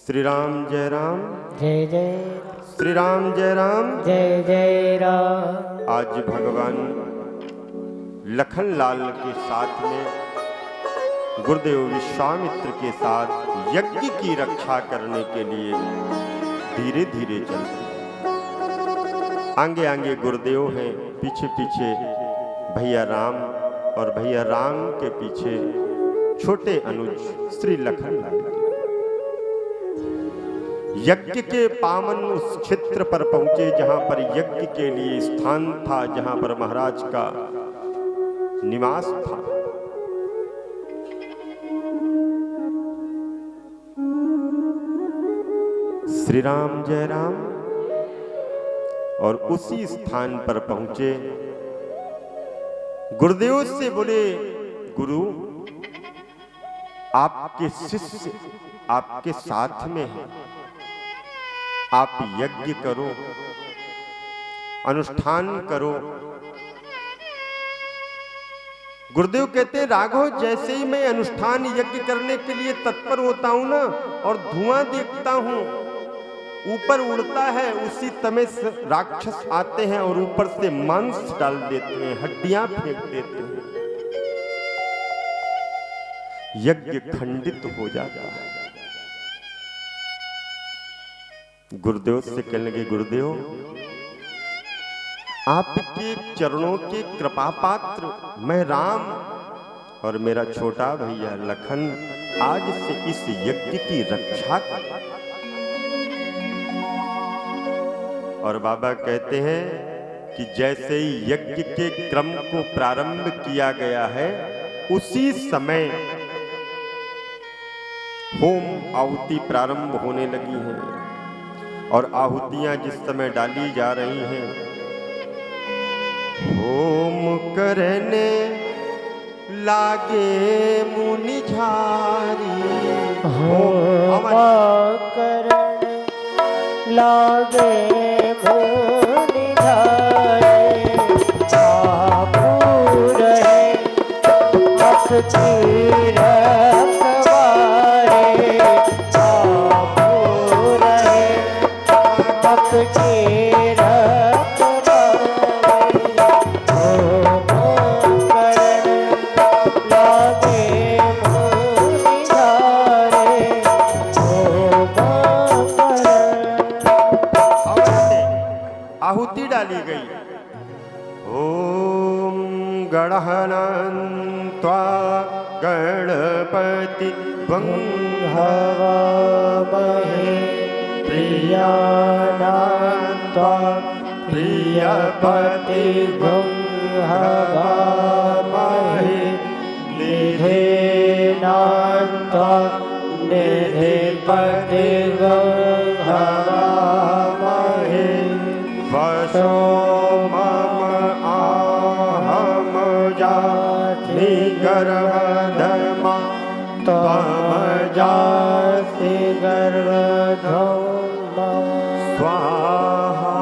श्री राम जय राम जय जय श्री राम जय राम जय जय राम। आज भगवान लखनलाल के साथ में गुरुदेव विश्वामित्र के साथ यज्ञ की रक्षा करने के लिए धीरे धीरे चलते। आगे आगे गुरुदेव हैं, पीछे पीछे भैया राम और भैया राम के पीछे छोटे अनुज श्री लखनलाल। यज्ञ के पावन उस क्षेत्र पर पहुंचे जहां पर यज्ञ के लिए स्थान था, जहां पर महाराज का निवास था। श्री राम जय राम। और उसी स्थान पर पहुंचे, गुरुदेव से बोले, गुरु आपके शिष्य आपके साथ में हैं, आप यज्ञ करो, अनुष्ठान करो। गुरुदेव कहते हैं, राघव जैसे ही मैं अनुष्ठान यज्ञ करने के लिए तत्पर होता हूं ना, और धुआं देखता हूं ऊपर उड़ता है, उसी समय राक्षस आते हैं और ऊपर से मांस डाल देते हैं, हड्डियां फेंक देते हैं, यज्ञ खंडित हो जाता है। गुरुदेव से कहने लगे, गुरुदेव आपके चरणों के कृपा पात्र मैं राम और मेरा छोटा भैया लखन आज से इस यज्ञ की रक्षा कर। और बाबा कहते हैं कि जैसे ही यज्ञ के क्रम को प्रारंभ किया गया है, उसी समय होम आहुति प्रारंभ होने लगी हैं। और आहुतियां जिस समय डाली जा रही हैं, होम करने लागे मुनि झारी, होम करने लागे मुनि झारी, आपू रहे भक्ति आहुति डाली गई। ओम गणहनन्त्वा गणपति हवामहे प्रियानान्त्वा प्रियपति हवामहे निधेनान्त्वा निधिपति हवामहे वसो मम आहम जाति गर्भधर्मा त्वम जाति गर्भधर्मा स्वाहा।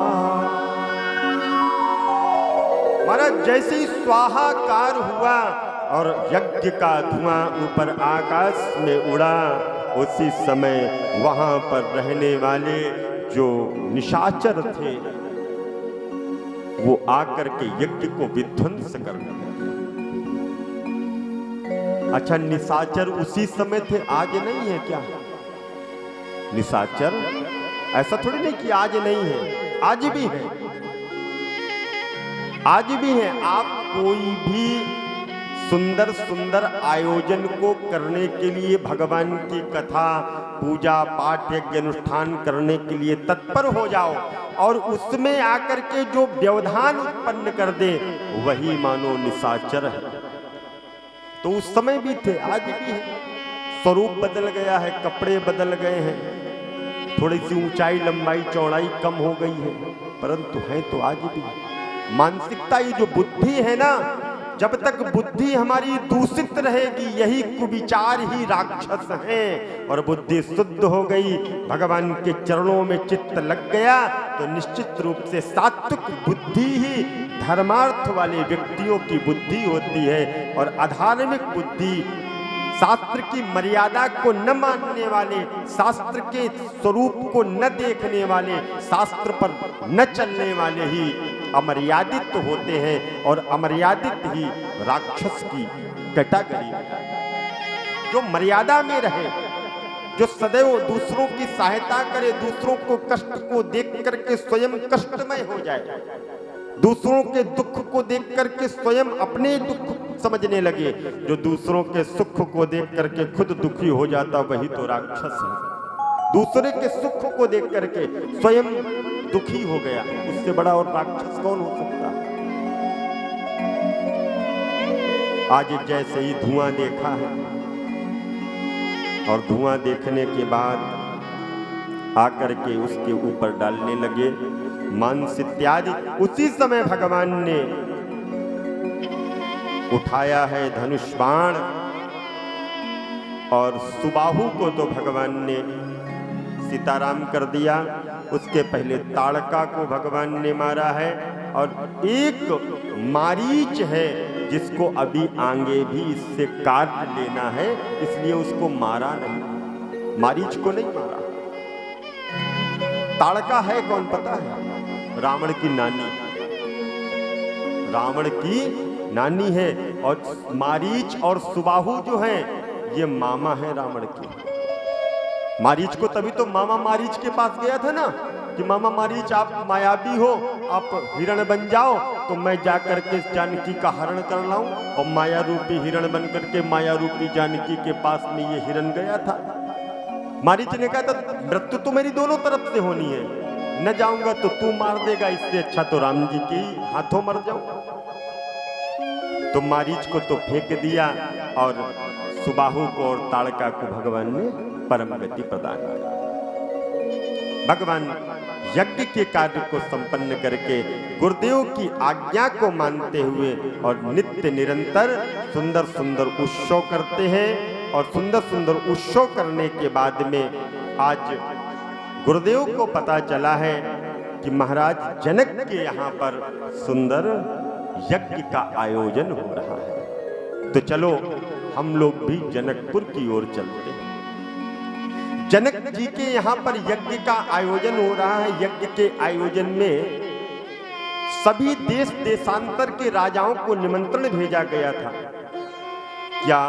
महाराज जैसे ही स्वाहाकार हुआ और यज्ञ का धुआं ऊपर आकाश में उड़ा, उसी समय वहां पर रहने वाले जो निशाचर थे वो आकर के यज्ञ को विध्वंस करने लगे। अच्छा, निशाचर उसी समय थे, आज नहीं है क्या? निशाचर ऐसा थोड़ी नहीं कि आज नहीं है, आज भी है, आज भी है। आप कोई भी सुंदर सुंदर आयोजन को करने के लिए, भगवान की कथा पूजा पाठ यज्ञ अनुष्ठान करने के लिए तत्पर हो जाओ, और उसमें आकर के जो व्यवधान उत्पन्न कर दे वही मानो निशाचर है। तो उस समय भी थे, आज भी है। स्वरूप बदल गया है, कपड़े बदल गए हैं, थोड़ी सी ऊंचाई लंबाई चौड़ाई कम हो गई है, परंतु है तो आज भी। मानसिकता, ये जो बुद्धि है ना, जब तक बुद्धि हमारी दूषित रहेगी, यही कुविचार ही राक्षस हैं। और बुद्धि शुद्ध हो गई, भगवान के चरणों में चित्त लग गया, तो निश्चित रूप से सात्विक बुद्धि ही धर्मार्थ वाले व्यक्तियों की बुद्धि होती है। और अधार्मिक बुद्धि शास्त्र की मर्यादा को न मानने वाले, शास्त्र के स्वरूप को न देखने वाले, शास्त्र पर न चलने वाले ही अमर्यादित होते हैं और अमर्यादित ही राक्षस की कैटेगरी में। जो मर्यादा में रहे, जो सदैव दूसरों की सहायता करे, दूसरों को कष्ट को देख करके स्वयं कष्टमय हो जाए, दूसरों के दुख को देख करके स्वयं अपने दुख समझने लगे, जो दूसरों के सुख को देख करके खुद दुखी हो जाता, वही तो राक्षस है। दूसरे के सुख को देख करके स्वयं दुखी हो गया, उससे बड़ा और राक्षस कौन हो सकता है? आज जैसे ही धुआं देखा है और धुआं देखने के बाद आकर के उसके ऊपर डालने लगे मांस इत्यादि, उसी समय भगवान ने उठाया है धनुष बाण और सुबाहु को तो भगवान ने सीताराम कर दिया। उसके पहले ताड़का को भगवान ने मारा है और एक मारीच है जिसको अभी आगे भी इससे काट लेना है, इसलिए उसको मारा नहीं, मारीच को नहीं मारा। ताड़का है कौन पता है? रावण की नानी, रावण की नानी है। और मारीच और सुबाहु जो है ये मामा है रावण के। मारीच को तभी तो मामा मारीच के पास गया था ना कि मामा मारीच आप मायावी हो, आप हिरण बन जाओ तो मैं जाकर के जानकी का हरण कर लाऊं। और माया रूपी हिरण बन करके माया रूपी जानकी के पास में ये हिरण गया था। मारीच ने कहा था मृत्यु तो मेरी दोनों तरफ से होनी है, न जाऊंगा तो तू मार देगा, इससे अच्छा तो राम जी के हाथों मर जाऊं। तो मारीच को तो फेंक दिया और सुबाहु को और ताड़का को भगवान ने परम गति प्रदान की। भगवान यज्ञ के कार्य को संपन्न करके गुरुदेव की आज्ञा को मानते हुए और नित्य निरंतर सुंदर सुंदर उत्सव करते हैं। और सुंदर सुंदर उत्सव करने के बाद में आज गुरुदेव को पता चला है कि महाराज जनक के यहाँ पर सुंदर यज्ञ का आयोजन हो रहा है, तो चलो हम लोग भी जनकपुर की ओर चलते हैं। जनक जी के यहाँ पर यज्ञ का आयोजन हो रहा है। यज्ञ के आयोजन में सभी देश देशांतर के राजाओं को निमंत्रण भेजा गया था। क्या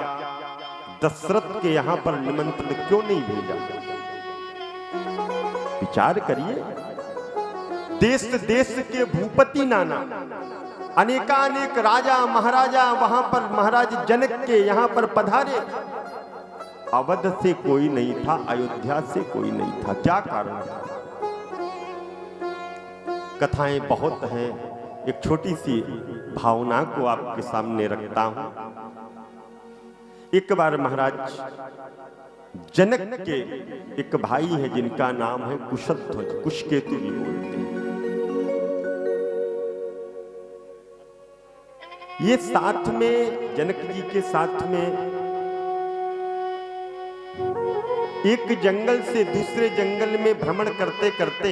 दशरथ के यहाँ पर निमंत्रण क्यों नहीं भेजा? विचार करिए, देश देश के भूपति नाना, अनेकानेक राजा महाराजा वहां पर महाराज जनक के यहाँ पर पधारे। अवध से कोई नहीं था, अयोध्या से कोई नहीं था, क्या कारण था? कथाएं बहुत हैं, एक छोटी सी भावना को आपके सामने रखता हूं। एक बार महाराज जनक के एक भाई है जिनका नाम है कुशध्वज, कुशकेतु भी बोलते हैं। ये साथ में जनक जी के साथ में एक जंगल से दूसरे जंगल में भ्रमण करते करते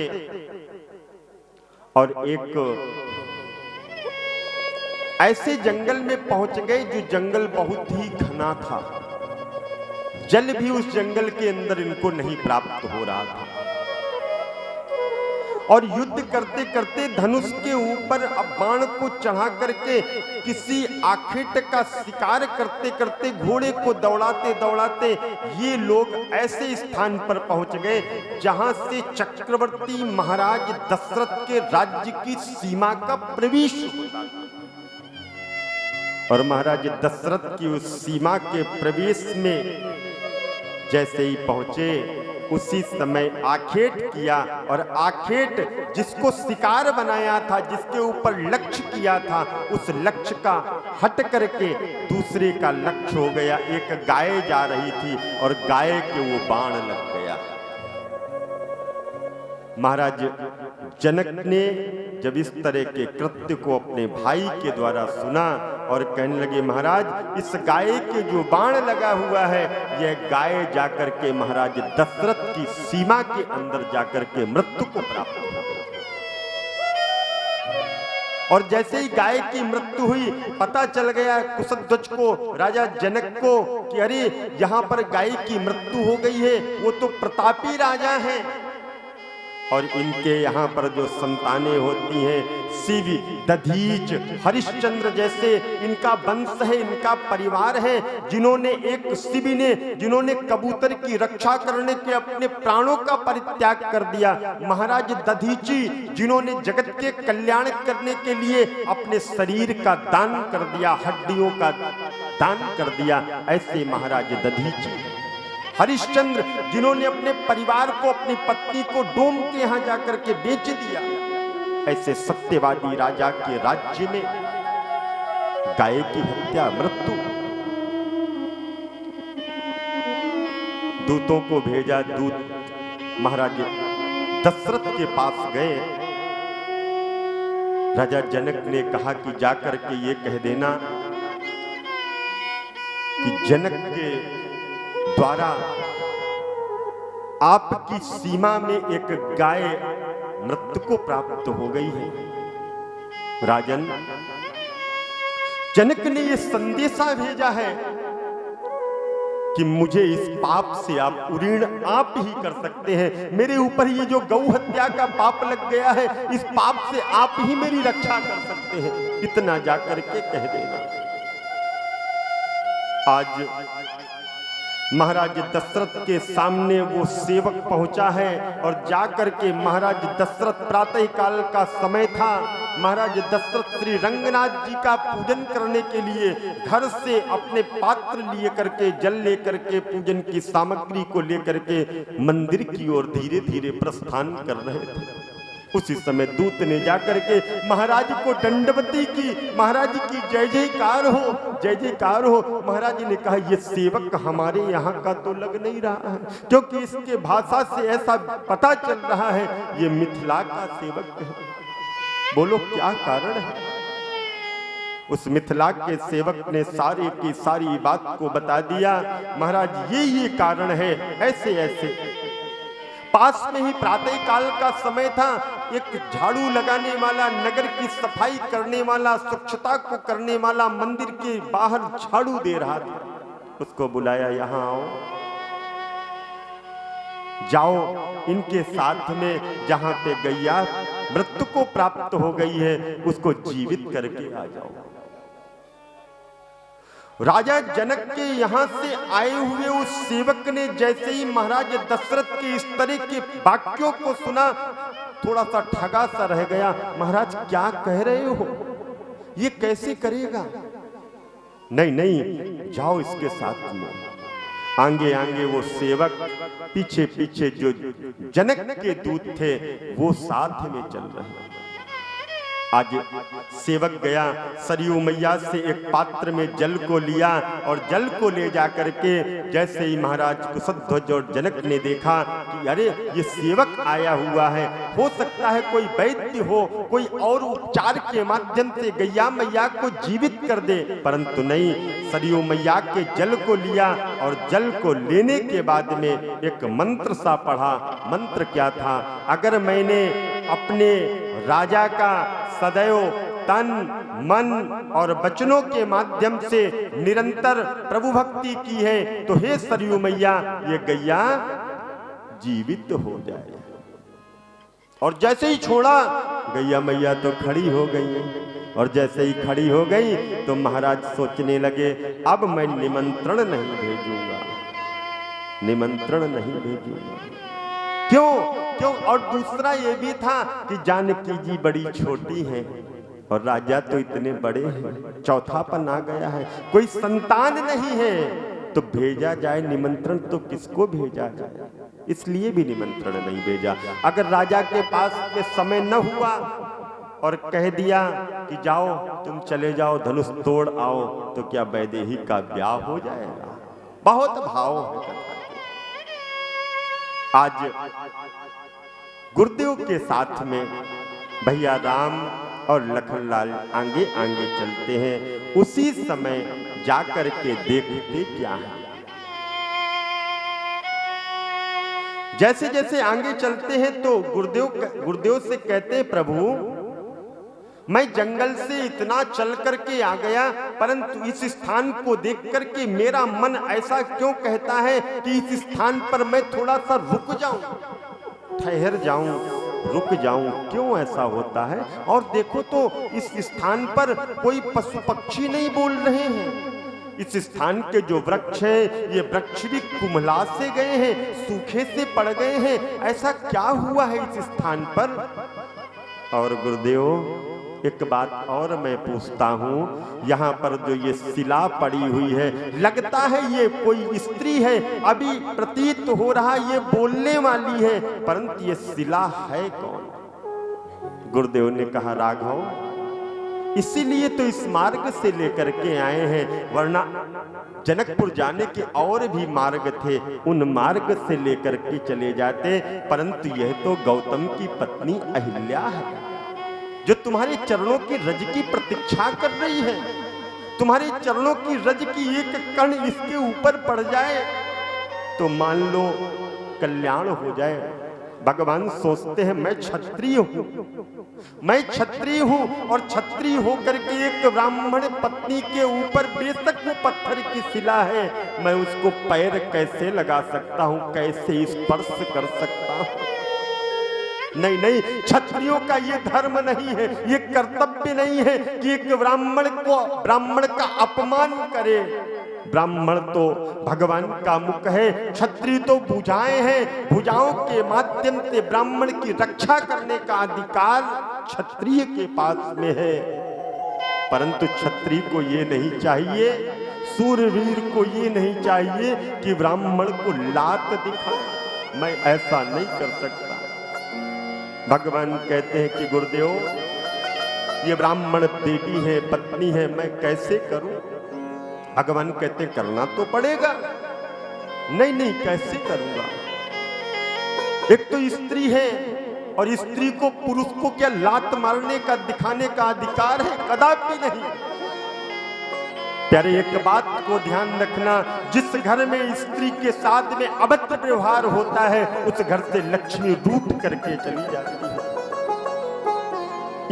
और एक ऐसे जंगल में पहुंच गए जो जंगल बहुत ही घना था। जल भी उस जंगल के अंदर इनको नहीं प्राप्त हो रहा था और युद्ध करते करते धनुष के ऊपर बाण को चढ़ा करके किसी आखेट का शिकार करते करते घोड़े को दौड़ाते दौड़ाते ये लोग ऐसे स्थान पर पहुंच गए जहां से चक्रवर्ती महाराज दशरथ के राज्य की सीमा का प्रवेश होता था। और महाराज दशरथ की उस सीमा के प्रवेश में जैसे ही पहुंचे उसी समय आखेट किया और आखेट जिसको शिकार बनाया था, जिसके ऊपर लक्ष्य किया था, उस लक्ष्य का हट करके दूसरे का लक्ष्य हो गया। एक गाय जा रही थी और गाय के वो बाण लग गया। महाराज जनक ने जब इस तरह के कृत्य को अपने भाई के द्वारा सुना और कहने लगे महाराज इस गाय के जो बाण लगा हुआ है यह गाय जाकर के महाराज दशरथ की सीमा के अंदर जाकर के मृत्यु को प्राप्त हो गई। और जैसे ही गाय की मृत्यु हुई, पता चल गया कुशध्वज को, राजा जनक को, कि अरे यहाँ पर गाय की मृत्यु हो गई है, वो तो प्रतापी राजा हैं और इनके यहाँ पर जो संतानें होती हैं, शिव, दधीच, हरिश्चंद्र जैसे इनका वंश है, इनका परिवार है, जिन्होंने एक शिव ने, जिन्होंने कबूतर की रक्षा करने के अपने प्राणों का परित्याग कर दिया, महाराज दधीची जिन्होंने जगत के कल्याण करने के लिए अपने शरीर का दान कर दिया, हड्डियों का दान कर दिया, ऐसे महाराज दधीची, हरिश्चंद्र जिन्होंने अपने परिवार को, अपनी पत्नी को डोम के यहां जाकर के बेच दिया, ऐसे सत्यवादी राजा के राज्य में गाय की हत्या, मृत्यु। दूतों को भेजा, दूत महाराज दशरथ के पास गए। राजा जनक ने कहा कि जाकर के ये कह देना कि जनक के द्वारा आपकी सीमा में एक गाय मृत्यु को प्राप्त हो गई है। राजन, जनक ने यह संदेशा भेजा है कि मुझे इस पाप से आप उरीण आप ही कर सकते हैं, मेरे ऊपर ये जो गौ हत्या का पाप लग गया है, इस पाप से आप ही मेरी रक्षा कर सकते हैं, इतना जाकर के कह देना। आज महाराज दशरथ के सामने वो सेवक पहुंचा है और जाकर के महाराज दशरथ, प्रातः काल का समय था, महाराज दशरथ श्री रंगनाथ जी का पूजन करने के लिए घर से अपने पात्र लिए करके, जल लेकर के, पूजन की सामग्री को लेकर के मंदिर की ओर धीरे धीरे प्रस्थान कर रहे थे। उसी समय दूत ने जाकर के महाराज को दंडवती की, महाराज की जय जयकार हो, जय जयकार हो। महाराज ने कहा ये सेवक हमारे यहाँ का तो लग नहीं रहा है, क्योंकि इसके भाषा से ऐसा पता चल रहा है ये मिथिला का सेवक है। बोलो क्या कारण है? उस मिथिला के सेवक ने सारे की सारी बात को बता दिया। महाराज ये कारण है, ऐसे ऐसे। पास में ही प्रातः काल का समय था, एक झाड़ू लगाने वाला, नगर की सफाई करने वाला, स्वच्छता को करने वाला मंदिर के बाहर झाड़ू दे रहा था। उसको बुलाया, यहाँ आओ, जाओ इनके साथ में जहां पे गैया मृत्यु को प्राप्त हो गई है उसको जीवित करके आ जाओ। राजा जनक के यहां से आए हुए उस सेवक ने जैसे ही महाराज दशरथ के इस तरह के वाक्यों को सुना, थोड़ा सा ठगा सा रह गया। महाराज क्या कह रहे हो, ये कैसे करेगा? नहीं नहीं, जाओ इसके साथ में। आगे आगे वो सेवक, पीछे पीछे जो जनक के दूत थे वो साथ में चल रहे। आज सेवक गया, सरयू मैया से एक पात्र में जल को लिया और जल को ले जाकर के जैसे ही महाराज कुशध्वज और जनक ने देखा कि अरे ये सेवक आया हुआ है, हो सकता है कोई वैद्य हो, कोई और उपचार के माध्यम से गैया मैया को जीवित कर दे, परंतु नहीं, सरयू मैया के जल को लिया और जल को लेने के बाद में एक मंत्र सा पढ़ा। मंत्र क्या था? अगर मैंने अपने राजा का सदैव तन, मन और वचनों के माध्यम से निरंतर प्रभु भक्ति की है तो हे सरयू मैया ये गैया जीवित हो जाए। और जैसे ही छोड़ा, गैया मैया तो खड़ी हो गई। और जैसे ही खड़ी हो गई तो महाराज सोचने लगे अब मैं निमंत्रण नहीं भेजूंगा, निमंत्रण नहीं भेजूंगा। क्यों क्यों? और दूसरा ये भी था कि जानकी जी बड़ी छोटी हैं और राजा तो इतने बड़े हैं, चौथापन आ गया है, कोई संतान नहीं है, तो भेजा जाए निमंत्रण तो किसको भेजा जाए, इसलिए भी निमंत्रण नहीं भेजा। अगर राजा के पास में समय न हुआ और कह दिया कि जाओ तुम चले जाओ धनुष तोड़ आओ, तो क्या वैदेही का ब्याह हो जाएगा? बहुत भाव है। आज गुरुदेव के साथ में भैया राम और लखनलाल आगे आगे चलते हैं। उसी समय जाकर के देखते क्या है, जैसे जैसे आगे चलते हैं तो गुरुदेव से कहते हैं प्रभु मैं जंगल से इतना चल करके आ गया, परंतु इस स्थान को देख करके मेरा मन ऐसा क्यों कहता है कि इस स्थान पर मैं थोड़ा सा रुक जाऊं, ठहर जाऊं, रुक जाऊं। क्यों ऐसा होता है? और देखो तो इस स्थान पर कोई पशु पक्षी नहीं बोल रहे हैं। इस स्थान के जो वृक्ष हैं, ये वृक्ष भी कुम्हला से गए हैं, सूखे से पड़ गए हैं। ऐसा क्या हुआ है इस स्थान पर? और गुरुदेव एक बात और मैं पूछता हूँ, यहाँ पर जो ये शिला पड़ी हुई है, लगता है ये कोई स्त्री है, अभी प्रतीत हो रहा ये बोलने वाली है, परंतु ये शिला है कौन? गुरुदेव ने कहा राघव, इसीलिए तो इस मार्ग से लेकर के आए हैं, वरना जनकपुर जाने के और भी मार्ग थे, उन मार्ग से लेकर के चले जाते, परंतु यह तो गौतम की पत्नी अहिल्या है, जो तुम्हारे चरणों की रज की प्रतीक्षा कर रही है। तुम्हारे चरणों की रज की एक कण इसके ऊपर पड़ जाए तो मान लो कल्याण हो जाए। भगवान सोचते हैं मैं क्षत्रिय हूं, मैं क्षत्रिय हूं, और क्षत्रिय होकर के एक ब्राह्मण पत्नी के ऊपर बेशक वो पत्थर की शिला है, मैं उसको पैर कैसे लगा सकता हूं, कैसे स्पर्श कर सकता हूं? नहीं नहीं, क्षत्रियों का ये धर्म नहीं है, ये कर्तव्य नहीं है कि एक ब्राह्मण का अपमान करे। ब्राह्मण तो भगवान का मुख है, क्षत्रिय तो भुजाएं हैं, भुजाओं के माध्यम से ब्राह्मण की रक्षा करने का अधिकार क्षत्रिय के पास में है। परंतु क्षत्रिय को ये नहीं चाहिए, सूरवीर को ये नहीं चाहिए कि ब्राह्मण को लात दिखाए। मैं ऐसा नहीं कर सकता। भगवान कहते हैं कि गुरुदेव ये ब्राह्मण देवी है, पत्नी है, मैं कैसे करूं? भगवान कहते करना तो पड़ेगा। नहीं नहीं, कैसे करूंगा? एक तो स्त्री है, और स्त्री को पुरुष को क्या लात मारने का दिखाने का अधिकार है? कदापि नहीं। प्यारे एक बात को ध्यान रखना, जिस घर में स्त्री के साथ में अभद्र व्यवहार होता है उस घर से लक्ष्मी रूठ करके चली जाती है।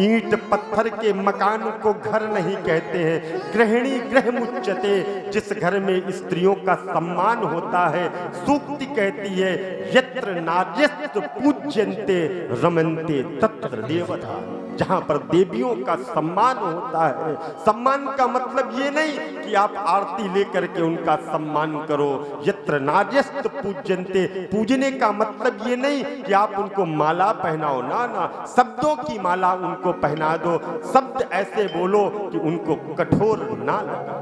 ईंट पत्थर के मकान को घर नहीं कहते हैं, गृहिणी गृह मुच्यते। जिस घर में स्त्रियों का सम्मान होता है, सूक्ति कहती है यत्र नार्यस्तु पूज्यन्ते रमन्ते तत्र देवता। जहां पर देवियों का सम्मान होता है, सम्मान का मतलब ये नहीं कि आप आरती लेकर के उनका सम्मान करो। यत्र नार्यस्तु पूज्यन्ते, पूजने का मतलब ये नहीं कि आप उनको माला पहनाओ, ना ना, शब्दों की माला उनको पहना दो, शब्द ऐसे बोलो कि उनको कठोर ना लगे।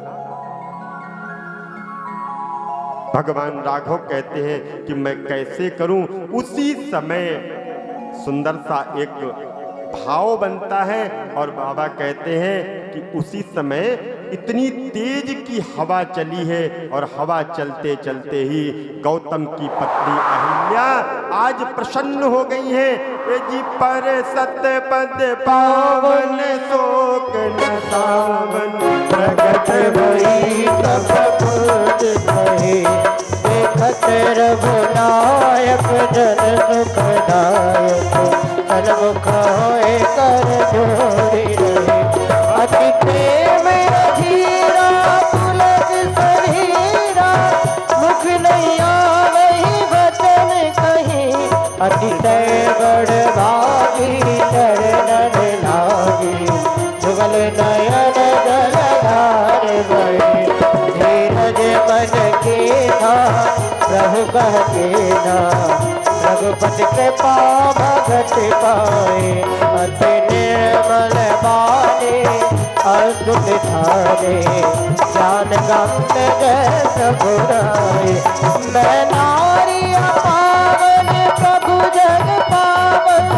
भगवान राघव कहते हैं कि मैं कैसे करूं? उसी समय सुंदर सा एक भाव बनता है, और बाबा कहते हैं कि उसी समय इतनी तेज की हवा चली है, और हवा चलते चलते ही गौतम की पत्नी अहिल्या आज प्रसन्न हो गई है। ए जी पर सतपद पावन शोक न सावन, प्रगट भई तब खुद कहे, देखत रघुनायक जन सुखदायक, सन्मुख होए कर जोड़ी रहे। अति प्रेम अधीरा पुलक शरीरा, मुख नहीं आवहि वचन कहीं, अतिशय बड़ भागी चरणन लागी, जुगल नयन जलधार बहे। धीरज मन के था प्रभु कह के ना, रघुपति कृपा भगत पाए। अति निर्मल बानी अद्भुत धारे, ज्ञान गंग जैस बुराए। मैं नारी पावन प्रभु जग पावन,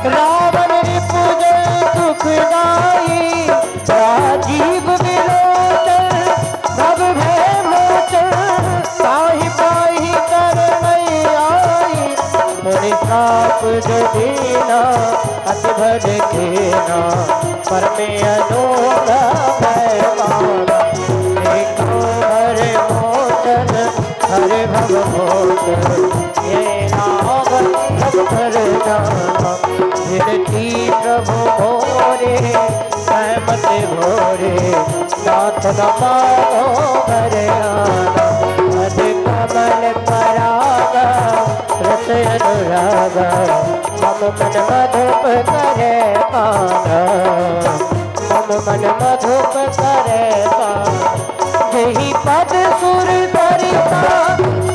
रावण रिपुजन सुखदाई। राजीव विलोचन सब भय मोचन, साहि पाहि करमई आई। मुनि साप जो दीना अति भज खेना, पर में अनोखा भय पाना। देखो हरे मोचन हरे भव मोचन, ये नाम सब कर जाना। विनती प्रभु मोरे अति भोरे नाथ न पाओ घर आना मधु कमल पराग रस अनुराग मम मन मधुप करे पाना मम मन मधुप करे पाना यही पद सुर धरिता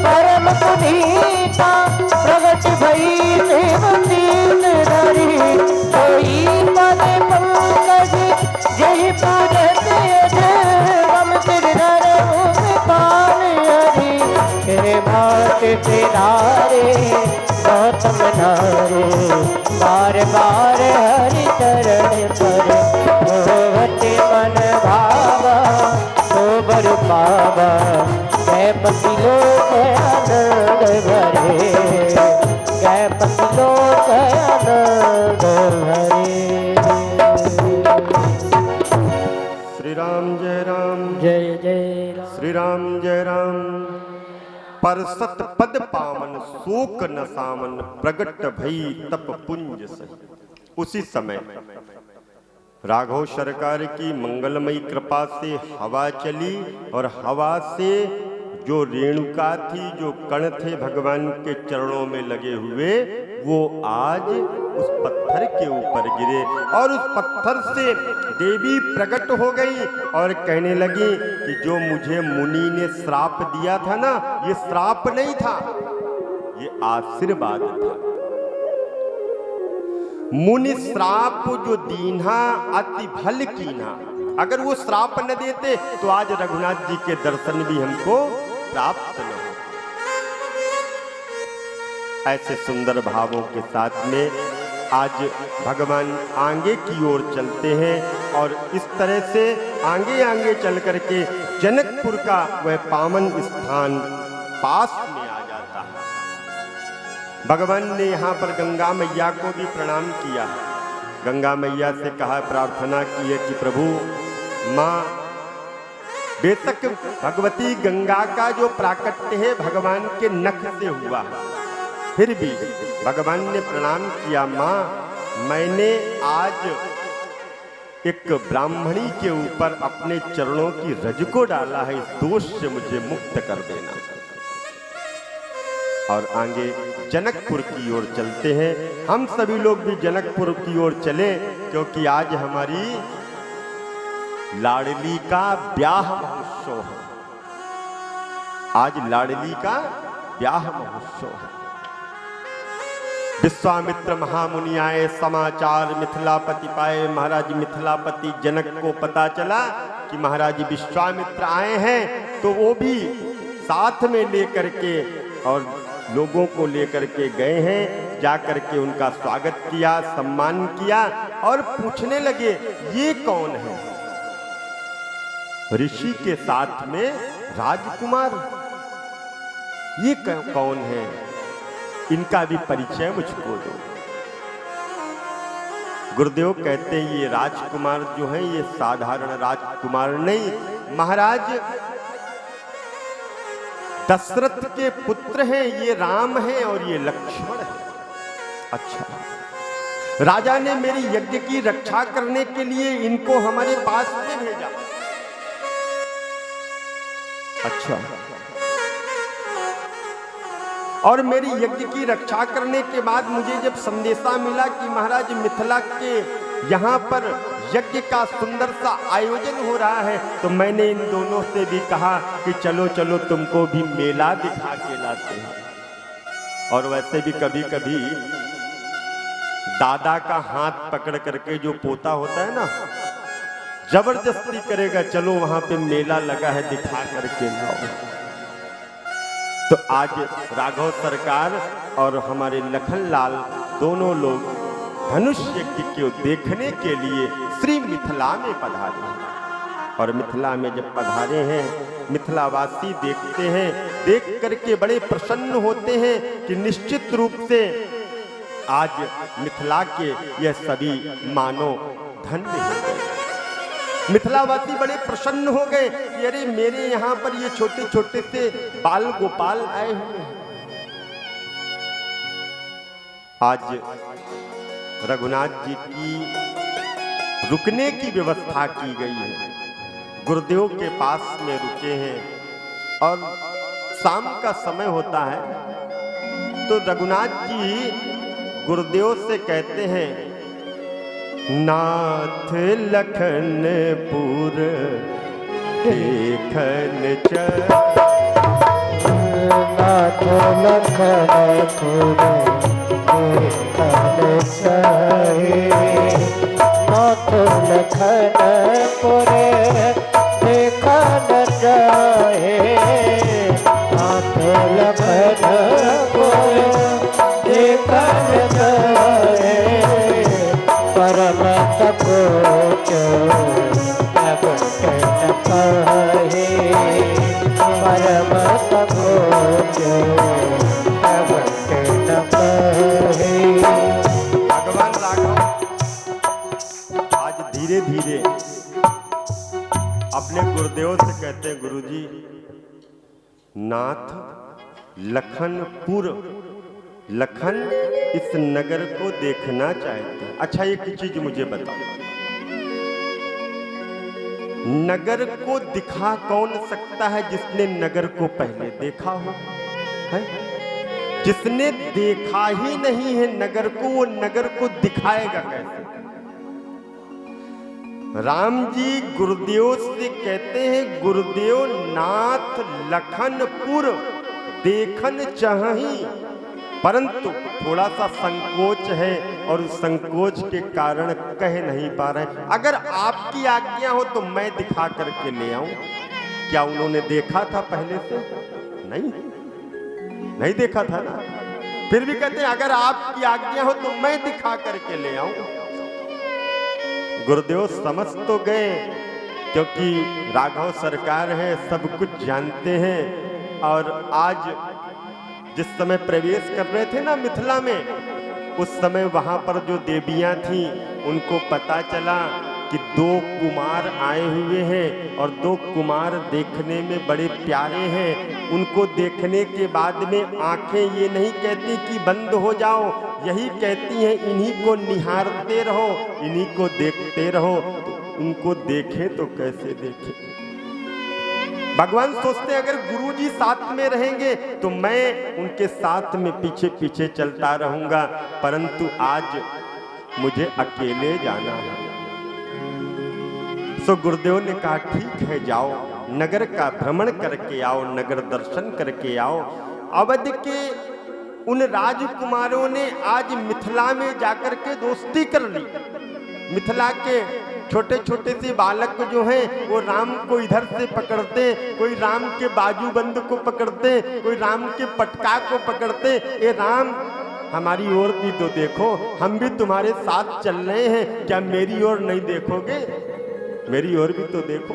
परम पुनीता प्रगट भई देव दीन धरी कोई पद पंकज यही पूजत मम सिर धर पान हरि तेरे भात तेरारे गौतम नारे बार बार हरि चरण पर भगवती मन भावा सोबर पावा जय पति लोक आनंद भरे जय पति लोक आनंद भरे। श्री राम जय राम जय जय राम श्री राम जय राम। परसत पद पावन शोक न सामन प्रगट भई तप पुंज सही। उसी समय राघव सरकार की मंगलमयी कृपा से हवा चली और हवा से जो रेणुका थी, जो कण थे भगवान के चरणों में लगे हुए, वो आज उस पत्थर के ऊपर गिरे और उस पत्थर से देवी प्रकट हो गई और कहने लगी कि जो मुझे मुनि ने श्राप दिया था ना, ये श्राप नहीं था, ये आशीर्वाद था। मुनि श्राप जो दीन्हा अति भल कीन्हा, अगर वो श्राप न देते तो आज रघुनाथ जी के दर्शन भी हमको प्राप्त न हो। ऐसे सुंदर भावों के साथ में आज भगवान आगे की ओर चलते हैं और इस तरह से आगे आगे चल करके जनकपुर का वह पावन स्थान पास में आ जाता है। भगवान ने यहाँ पर गंगा मैया को भी प्रणाम किया। गंगा मैया से कहा, प्रार्थना की है कि प्रभु माँ, बेशक भगवती गंगा का जो प्राकट्य है भगवान के नख से हुआ है, फिर भी भगवान ने प्रणाम किया, माँ मैंने आज एक ब्राह्मणी के ऊपर अपने चरणों की रज को डाला है, इस दोष से मुझे मुक्त कर देना। और आगे जनकपुर की ओर चलते हैं। हम सभी लोग भी जनकपुर की ओर चले, क्योंकि आज हमारी लाडली का ब्याह महोत्सव है। आज लाडली का ब्याह महोत्सव है। विश्वामित्र महामुनि आए, समाचार मिथिलापति पाए। महाराज मिथिलापति जनक को पता चला कि महाराज विश्वामित्र आए हैं, तो वो भी साथ में लेकर के और लोगों को लेकर के गए हैं। जाकर के उनका स्वागत किया, सम्मान किया और पूछने लगे ये कौन है। ऋषि के साथ में राजकुमार, ये कौन है, इनका भी परिचय मुझको दो। गुरुदेव कहते हैं ये राजकुमार जो है ये साधारण राजकुमार नहीं, महाराज दशरथ के पुत्र हैं, ये राम हैं और ये लक्ष्मण है। अच्छा, राजा ने मेरी यज्ञ की रक्षा करने के लिए इनको हमारे पास में भेजा। अच्छा, और मेरी यज्ञ की रक्षा करने के बाद मुझे जब संदेशा मिला कि महाराज मिथिला के यहाँ पर यज्ञ का सुंदर सा आयोजन हो रहा है, तो मैंने इन दोनों से भी कहा कि चलो चलो तुमको भी मेला दिखा के लाते हैं। और वैसे भी कभी कभी दादा का हाथ पकड़ करके जो पोता होता है ना, जबरदस्ती करेगा, चलो वहां पे मेला लगा है दिखा करके लाओ। तो आज राघव सरकार और हमारे लखनलाल दोनों लोग धनुष यज्ञ को देखने के लिए श्री मिथिला में पधारे हैं। और मिथिला में जब पधारे हैं, मिथिलावासी देखते हैं, देख करके बड़े प्रसन्न होते हैं कि निश्चित रूप से आज मिथिला के यह सभी मानव धन्य हो गए। मिथिलावासी बड़े प्रसन्न हो गए कि अरे मेरे यहाँ पर ये छोटे छोटे से बाल गोपाल आए हुए हैं। आज रघुनाथ जी की रुकने की व्यवस्था की गई है। गुरुदेव के पास में रुके हैं और शाम का समय होता है तो रघुनाथ जी गुरुदेव से कहते हैं, नाथ लखनपुर देखन चल। नाथ लखनपुर देखन सहे, नाथ लखनपुर देखन जाहे, नाथ लखनपुर देखन जाहे, परम तपोच प्रगट कहे, परम तपोच प्रगट कहे। भगवान राघव आज धीरे धीरे अपने गुरुदेव से कहते हैं, गुरुजी नाथ लखनपुर, लखन इस नगर को देखना चाहते हैं। अच्छा एक चीज मुझे बताओ, नगर को दिखा कौन सकता है जिसने नगर को पहले देखा हो? है? जिसने देखा ही नहीं है नगर को, वो नगर को दिखाएगा कैसे? राम जी गुरुदेव से कहते हैं, गुरुदेव नाथ लखनपुर देखन चाही, परंतु थोड़ा सा संकोच है और उस संकोच के कारण कह नहीं पा रहे। अगर आपकी आज्ञा हो तो मैं दिखा करके ले आऊं। क्या उन्होंने देखा था पहले से? नहीं देखा था ना। फिर भी कहते हैं अगर आपकी आज्ञा हो तो मैं दिखा करके ले आऊं। गुरुदेव समझ तो गए, क्योंकि राघव सरकार है, सब कुछ जानते हैं। और आज जिस समय प्रवेश कर रहे थे ना मिथिला में, उस समय वहां पर जो देवियां थीं उनको पता चला कि 2 कुमार आए हुए हैं और 2 कुमार देखने में बड़े प्यारे हैं। उनको देखने के बाद में आंखें ये नहीं कहती कि बंद हो जाओ, यही कहती हैं इन्हीं को निहारते रहो, इन्हीं को देखते रहो। तो उनको देखें तो कैसे देखें? भगवान सोचते हैं अगर गुरुजी साथ में रहेंगे तो मैं उनके साथ में पीछे पीछे चलता रहूंगा, परंतु आज मुझे अकेले जाना है। सो गुरुदेव ने कहा ठीक है, जाओ नगर का भ्रमण करके आओ, नगर दर्शन करके आओ। अवध के उन राजकुमारों ने आज मिथिला में जाकर के दोस्ती कर ली। मिथिला के छोटे छोटे से बालक जो हैं वो राम को इधर से पकड़ते, कोई राम के बाजूबंद को पकड़ते, कोई राम के पटका को पकड़ते। ए राम हमारी ओर भी तो देखो, हम भी तुम्हारे साथ चल रहे हैं, क्या मेरी ओर नहीं देखोगे? मेरी ओर भी तो देखो।